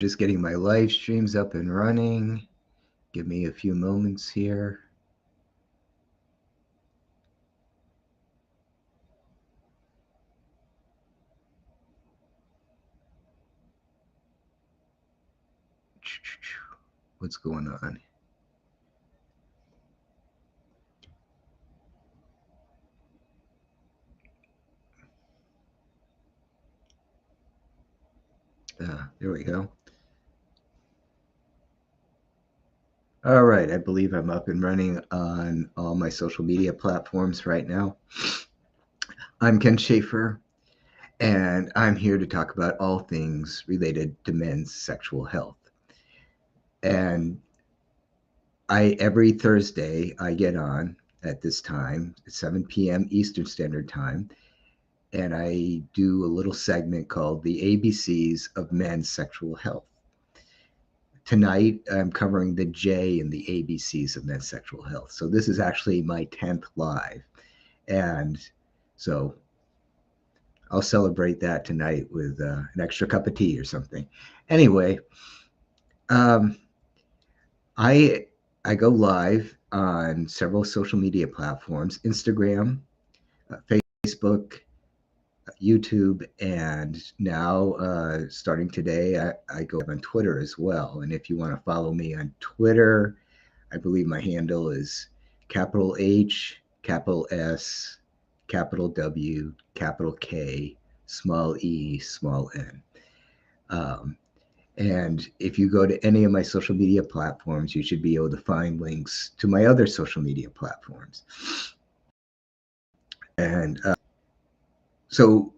Just getting my live streams up and running. Give me a few moments here. What's going on? There we go. All right, I believe I'm up and running on all my social media platforms right now. I'm Ken Schaefer, and I'm here to talk about all things related to men's sexual health. And every Thursday I get on at this time, 7 p.m. Eastern Standard Time, and I do a little segment called the ABCs of men's sexual health. Tonight, I'm covering the J in the ABCs of men's sexual health. So this is actually my 10th live. And so I'll celebrate that tonight with an extra cup of tea or something. Anyway, um, I I go live on several social media platforms: Instagram, Facebook, YouTube, and now starting today, I go on Twitter as well. And if you want to follow me on Twitter, I believe my handle is capital H, capital S, capital W, capital K, small e, small n. Um, and if you go to any of my social media platforms, you should be able to find links to my other social media platforms. And so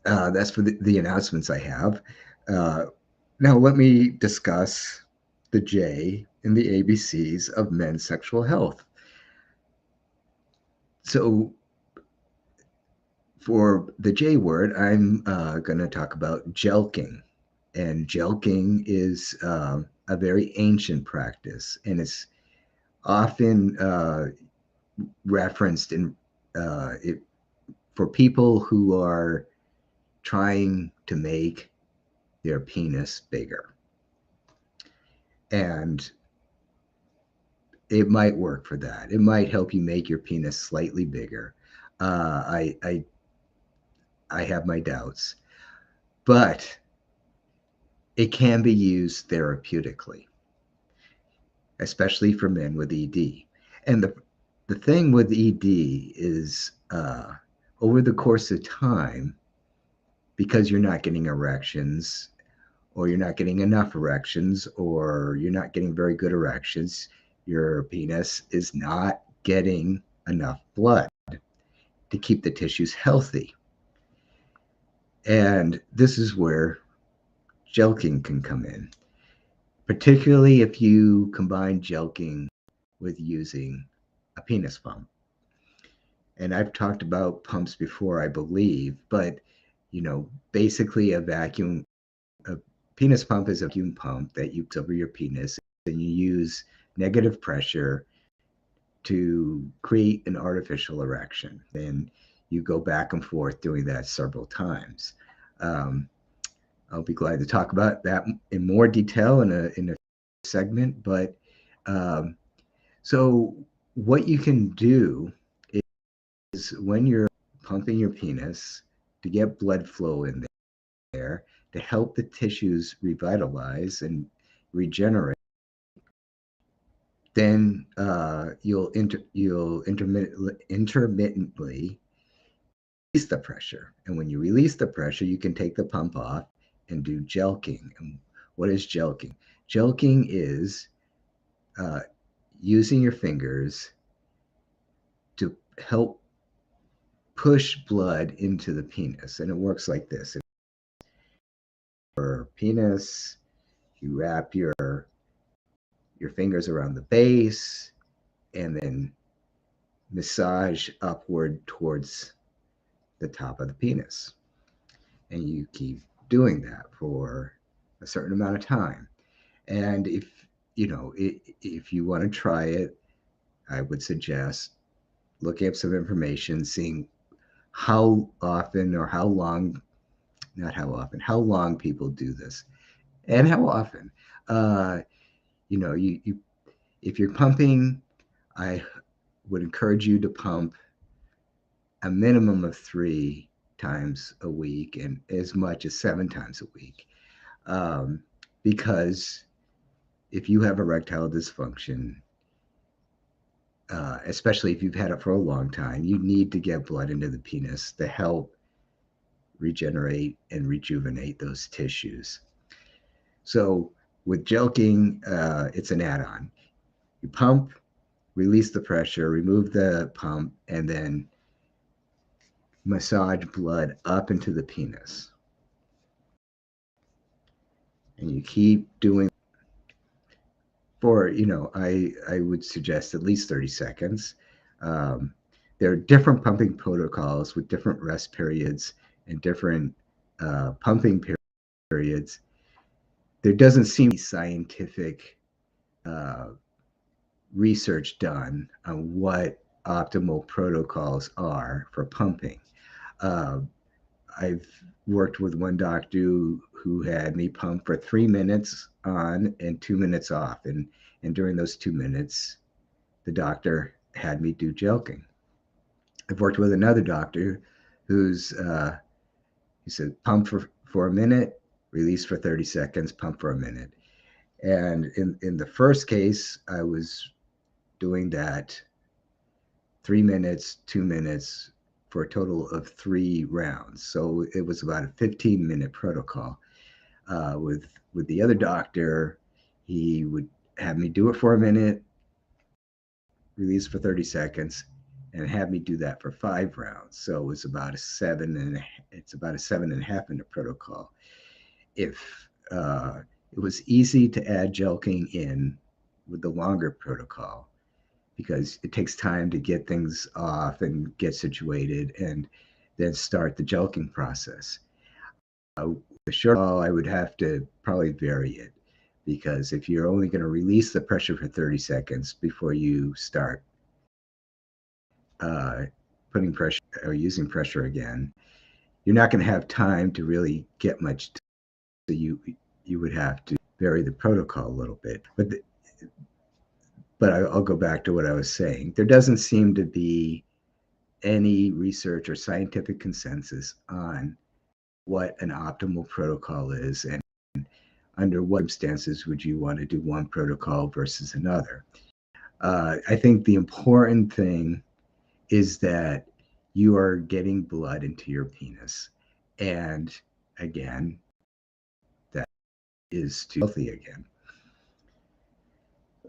that's for the announcements I have. Uh, Now, let me discuss the J in the ABCs of men's sexual health. So, for the J word, I'm going to talk about jelqing. And jelqing is a very ancient practice, and it's often referenced in it, for people who are trying to make their penis bigger. And it might work for that. It might help you make your penis slightly bigger. Uh, I, I I have my doubts, but it can be used therapeutically, especially for men with ED. And the thing with ED is over the course of time, because you're not getting erections, or you're not getting enough erections, or you're not getting very good erections, your penis is not getting enough blood to keep the tissues healthy. And this is where jelqing can come in, particularly if you combine jelqing with using a penis pump. And I've talked about pumps before, I believe, but basically a penis pump is a vacuum pump that you put over your penis, and you use negative pressure to create an artificial erection. And you go back and forth doing that several times. Um, I'll be glad to talk about that in more detail in a segment. But um, so what you can do is, when you're pumping your penis to get blood flow in there to help the tissues revitalize and regenerate, then you'll intermittently release the pressure. And when you release the pressure, you can take the pump off and do jelqing. And what is jelqing? Jelqing is uh, using your fingers to help push blood into the penis. And it works like this: your penis, you wrap your fingers around the base, and then massage upward towards the top of the penis. And you keep doing that for a certain amount of time. And if you want to try it, I would suggest looking up some information, seeing how often or how long not how often, how long people do this, and how often. You know, you if you're pumping, I would encourage you to pump a minimum of 3 times a week and as much as 7 times a week. Because if you have erectile dysfunction, especially if you've had it for a long time, you need to get blood into the penis to help regenerate and rejuvenate those tissues. So with jelqing, it's an add-on. You pump, release the pressure, remove the pump, and then massage blood up into the penis. And you keep doing for, I would suggest at least 30 seconds. There are different pumping protocols with different rest periods and different pumping periods. There doesn't seem to be scientific research done on what optimal protocols are for pumping. I've worked with one doctor who had me pump for 3 minutes on and 2 minutes off. And during those 2 minutes, the doctor had me do jelqing. I've worked with another doctor who's, he said, pump for a minute, release for 30 seconds, pump for a minute. And in the first case, I was doing that 3 minutes, 2 minutes, for a total of 3 rounds. So it was about a 15-minute protocol. With the other doctor, he would have me do it for a minute, release for 30 seconds, and have me do that for 5 rounds. So it was about a 7.5 minute protocol. If it was easy to add jelqing in with the longer protocol, because it takes time to get things off and get situated and then start the jelqing process. The short haul, I would have to probably vary it, because if you're only going to release the pressure for 30 seconds before you start putting pressure or using pressure again, you're not going to have time to really get much. So you would have to vary the protocol a little bit. But I'll go back to what I was saying. There doesn't seem to be any research or scientific consensus on what an optimal protocol is and under what circumstances would you want to do one protocol versus another. I think the important thing is that you are getting blood into your penis. And again, that is to healthy again.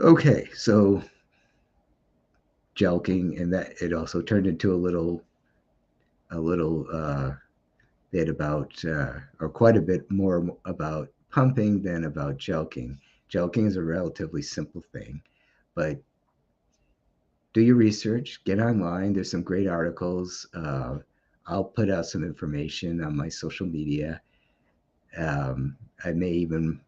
Okay, so jelqing, and that it also turned into a little bit about, or quite a bit more about pumping than about jelqing. Jelqing is a relatively simple thing, but do your research, get online. There's some great articles. I'll put out some information on my social media. I may even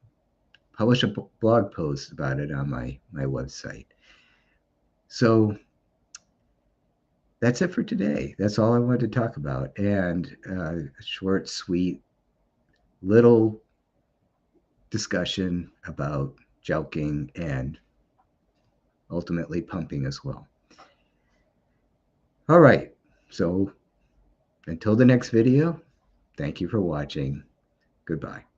publish a blog post about it on my website. So that's it for today. That's all I wanted to talk about. And a short, sweet, little discussion about jelqing and ultimately pumping as well. All right. So until the next video, thank you for watching. Goodbye.